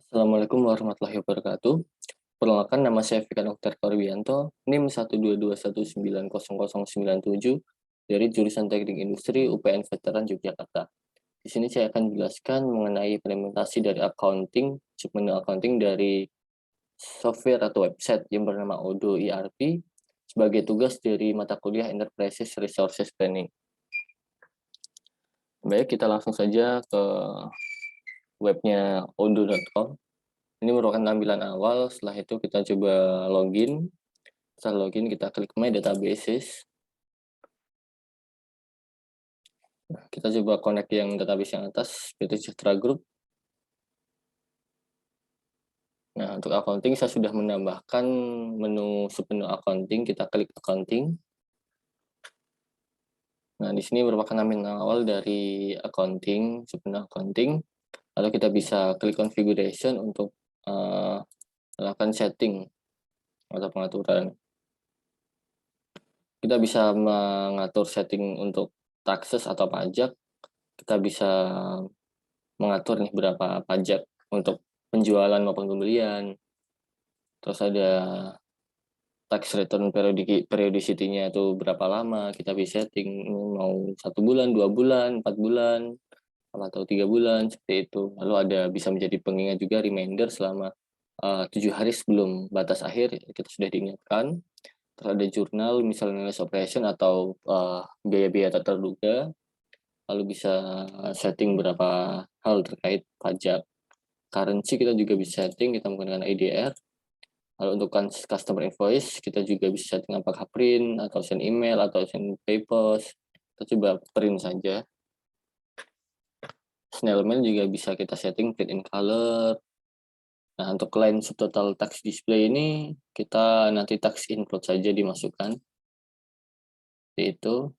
Assalamualaikum warahmatullahi wabarakatuh. Perkenalkan, nama saya Fikar Oktar Korbianto, NIM 122190097 dari jurusan Teknik Industri UPN Veteran Yogyakarta. Di sini saya akan menjelaskan mengenai implementasi dari accounting, menu accounting dari software atau website yang bernama Odoo ERP sebagai tugas dari mata kuliah Enterprise Resources Planning. Baik, kita langsung saja ke webnya odoo.com. Ini merupakan tampilan awal. Setelah itu kita coba login. Setelah login kita klik My Databases. Nah, kita coba connect yang database yang atas, PT Sejahtera Group. Nah, untuk accounting saya sudah menambahkan menu submenu accounting. Kita klik accounting. Nah, di sini merupakan tampilan awal dari accounting, submenu accounting. Lalu kita bisa klik configuration untuk melakukan setting atau pengaturan. Kita bisa mengatur setting untuk taxes atau pajak. Kita bisa mengatur nih berapa pajak untuk penjualan maupun pembelian. Terus ada tax return periodicity-nya itu berapa lama, kita bisa setting mau 1 bulan, 2 bulan, 4 bulan, atau 3 bulan, seperti itu. Lalu ada bisa menjadi pengingat juga reminder selama 7 hari sebelum batas akhir, kita sudah diingatkan. Terus ada jurnal, misalnya nilai operation atau biaya-biaya tak terduga. Lalu bisa setting berapa hal terkait pajak. Currency kita juga bisa setting, kita menggunakan IDR. Lalu untuk customer invoice, kita juga bisa setting apakah print, atau send email, atau send papers. Kita coba print saja. Snail mail juga bisa kita setting print in color. Nah, untuk line subtotal tax display ini, kita nanti tax include saja dimasukkan. Seperti itu.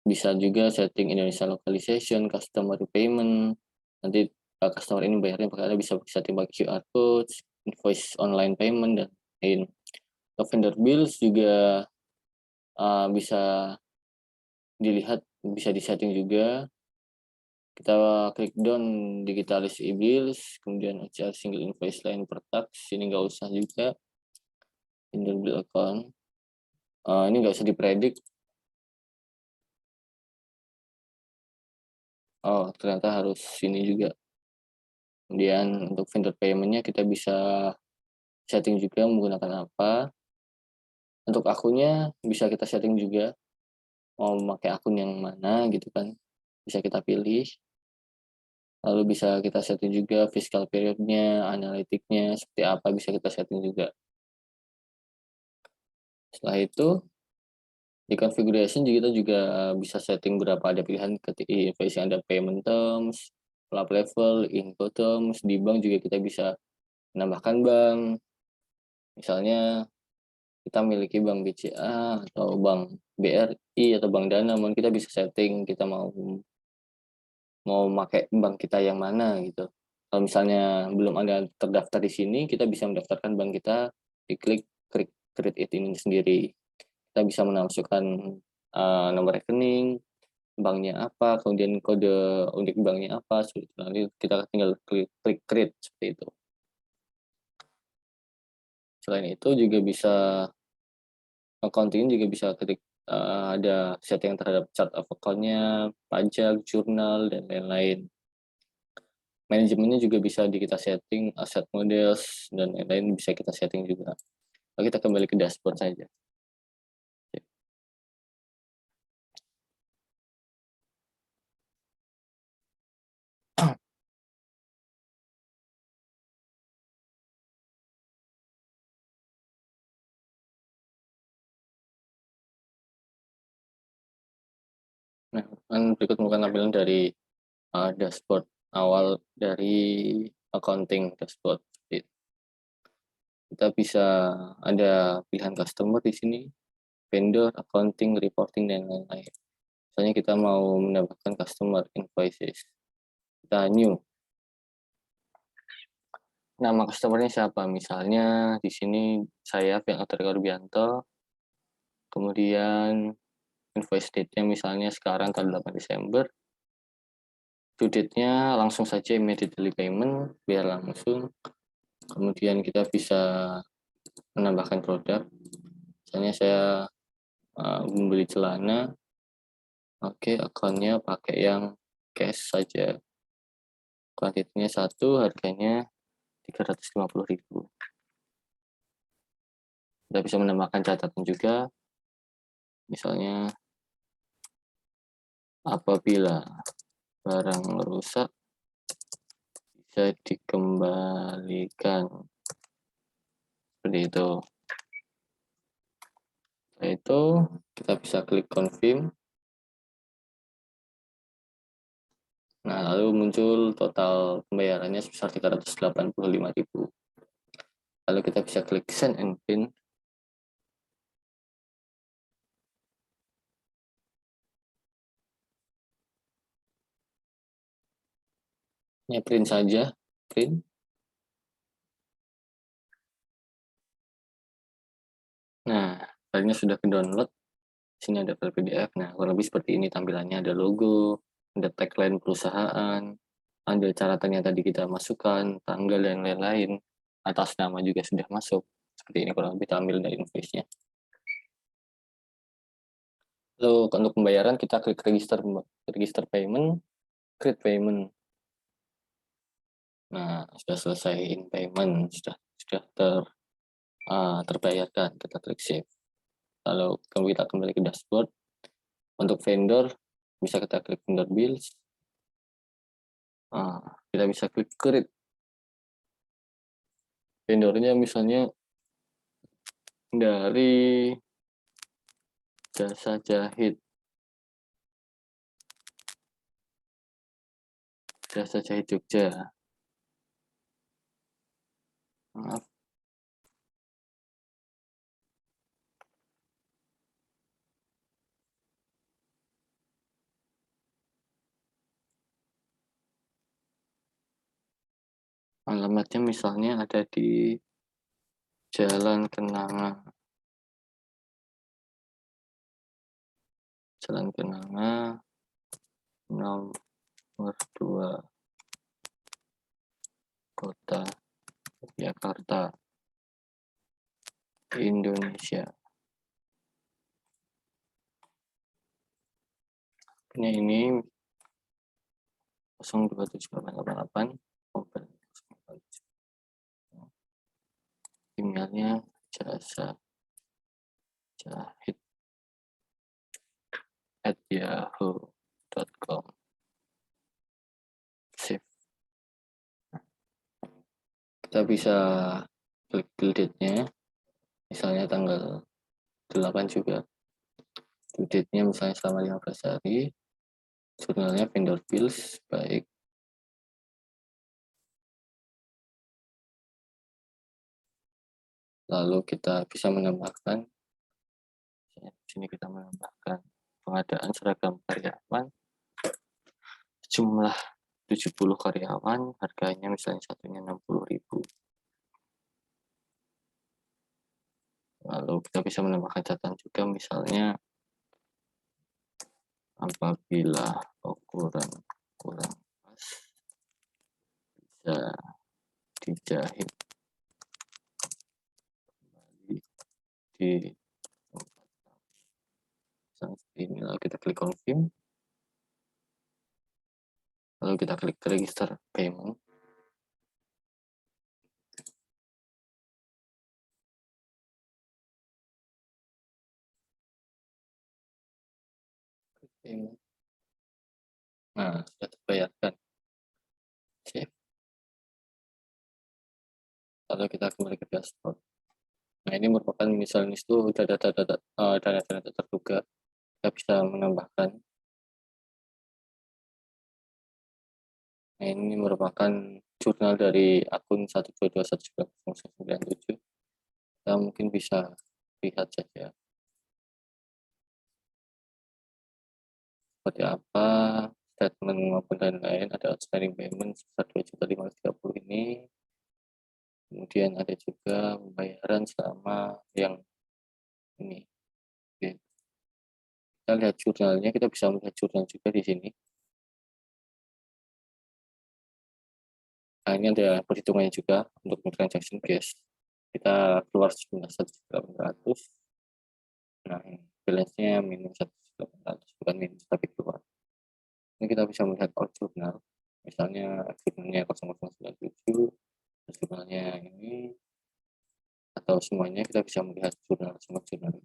Bisa juga setting Indonesia localization, customer payment. Nanti customer ini bayarnya pakai bisa setting pakai QR code, invoice online payment, dan lain. Untuk vendor bills juga bisa dilihat, bisa disetting juga. Kita klik down digitalis e-bills, kemudian OCR single invoice line per tax, ini nggak usah juga. Vendor bill account, ini nggak usah dipredik. Oh, ternyata harus ini juga. Kemudian untuk vendor payment-nya kita bisa setting juga menggunakan apa. Untuk akunnya bisa kita setting juga, mau memakai akun yang mana gitu kan, bisa kita pilih. Lalu bisa kita setting juga fiscal period-nya, analitiknya seperti apa, bisa kita setting juga. Setelah itu, di configuration kita juga bisa setting berapa ada pilihan ketika invoice yang ada payment terms, lap level, info terms. Di bank juga kita bisa menambahkan bank. Misalnya kita miliki bank BCA atau bank BRI atau bank Dana, mungkin kita bisa setting kita mau pakai bank kita yang mana gitu. Kalau misalnya belum ada terdaftar di sini, kita bisa mendaftarkan bank kita, diklik create it ini sendiri. Kita bisa memasukkan nomor rekening, banknya apa, kemudian kode unik banknya apa, nanti kita tinggal klik create seperti itu. Selain itu juga bisa accounting juga bisa ketik ada setting terhadap chart of account-nya, pajak, jurnal, dan lain-lain. Manajemennya juga bisa kita setting, asset models, dan lain-lain bisa kita setting juga. Lalu kita kembali ke dashboard saja. Nah, berikut merupakan tampilan dari dashboard awal dari accounting dashboard. Kita bisa ada pilihan customer di sini, vendor, accounting, reporting, dan lain-lain. Misalnya kita mau mendapatkan customer invoices, kita new. Nama customer-nya siapa? Misalnya di sini saya Fikar Korbianto, kemudian invoice date-nya misalnya sekarang tanggal 8 Desember. due date-nya langsung saja immediately payment biar langsung. Kemudian kita bisa menambahkan produk. Misalnya saya membeli celana, oke, akunnya pakai yang cash saja. Kuantitinya 1, harganya 350.000. Kita bisa menambahkan catatan juga, misalnya apabila barang rusak bisa dikembalikan, seperti itu. Setelah itu kita bisa klik confirm. Nah, lalu muncul total pembayarannya sebesar 385.000. Lalu kita bisa klik send and print. Ya, print saja, print. Nah, filenya sudah ke download. Sini ada file PDF. Nah, kurang lebih seperti ini tampilannya. Ada logo, ada tagline perusahaan, ada catatan yang tadi kita masukkan, tanggal dan lain-lain. Atas nama juga sudah masuk. Seperti ini kurang lebih tampil dari invoice-nya. Lalu untuk pembayaran kita klik register payment, create payment. Nah, sudah selesai in payment, sudah terbayarkan. Kita klik save. Lalu kita kembali ke dashboard. Untuk vendor bisa kita klik vendor bills. Kita bisa klik create. Vendornya misalnya dari jasa jahit Jogja. Maaf. Alamatnya misalnya ada di Jalan Kenanga. Jalan Kenanga nomor 2, Kota Jakarta, Indonesia. Ini 027888. Emailnya jasa jahit @yahoo.com. Save. Kita bisa klik due date-nya, misalnya tanggal 8 juga. Due date-nya misalnya selama 15 hari. Jurnalnya vendor bills, baik. Lalu kita bisa menambahkan, di sini kita menambahkan pengadaan seragam karyawan, jumlah 70 karyawan, harganya misalnya satunya 60.000. Lalu kita bisa menambahkan catatan juga, misalnya apabila ukuran kurang pas bisa dijahit kembali di tempat ini. Lalu kita klik confirm, lalu kita klik register payment. Nah, sudah terbayarkan. Save. Lalu kita kembali ke dashboard. Nah, ini merupakan misalnya itu data-data terduga. Kita bisa menambahkan. Nah, ini merupakan jurnal dari akun 1221997. Kita mungkin bisa lihat saja seperti apa statement maupun lain-lain. Ada outstanding payment sebesar 2.530 ini. Kemudian ada juga pembayaran selama yang ini. Oke. Kita lihat jurnalnya, kita bisa melihat jurnal juga di sini. Nah, ini ada perhitungannya juga untuk transaction cash. Kita keluar sejumlah 1.800.000. Nah, balance-nya minus 1.800.000, bukan minus tapi keluar. Ini kita bisa melihat out jurnal. Misalnya jurnalnya 0097, jurnalnya ini, atau semuanya kita bisa melihat jurnal semua jurnal.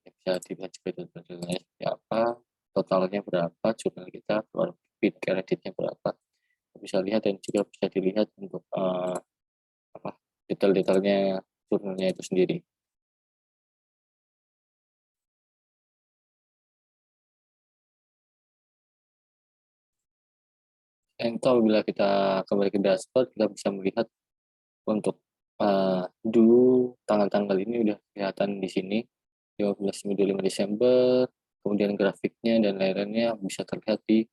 Bisa dilihat juga jurnalnya seperti apa, totalnya berapa, jurnal kita keluar bit kreditnya berapa. Bisa lihat dan juga bisa dilihat untuk apa detail-detailnya jurnalnya itu sendiri. Dan apabila kita kembali ke dashboard, kita bisa melihat untuk dulu tanggal-tanggal ini udah kelihatan di sini, 15 hingga 25 Desember, kemudian grafiknya dan lain-lainnya bisa terlihat di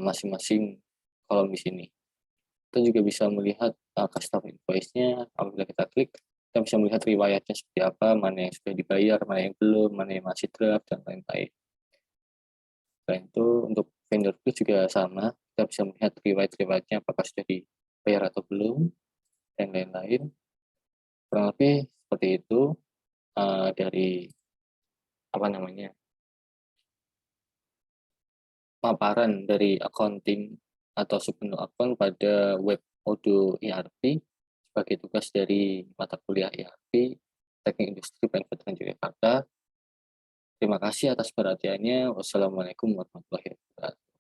masing-masing kolom di sini. Kita juga bisa melihat custom invoice-nya. Apabila kita klik, kita bisa melihat riwayatnya seperti apa, mana yang sudah dibayar, mana yang belum, mana yang masih draft, dan lain-lain. Selain itu, untuk vendor fee juga sama, kita bisa melihat riwayat-riwayatnya apakah sudah dibayar atau belum, dan lain-lain. Kurang lebih seperti itu dari apa namanya paparan dari accounting atau submenu akun pada web Odoo ERP sebagai tugas dari mata kuliah ERP Teknik Industri Manufacturing Yogyakarta. Terima kasih atas perhatiannya. Wassalamualaikum warahmatullahi wabarakatuh.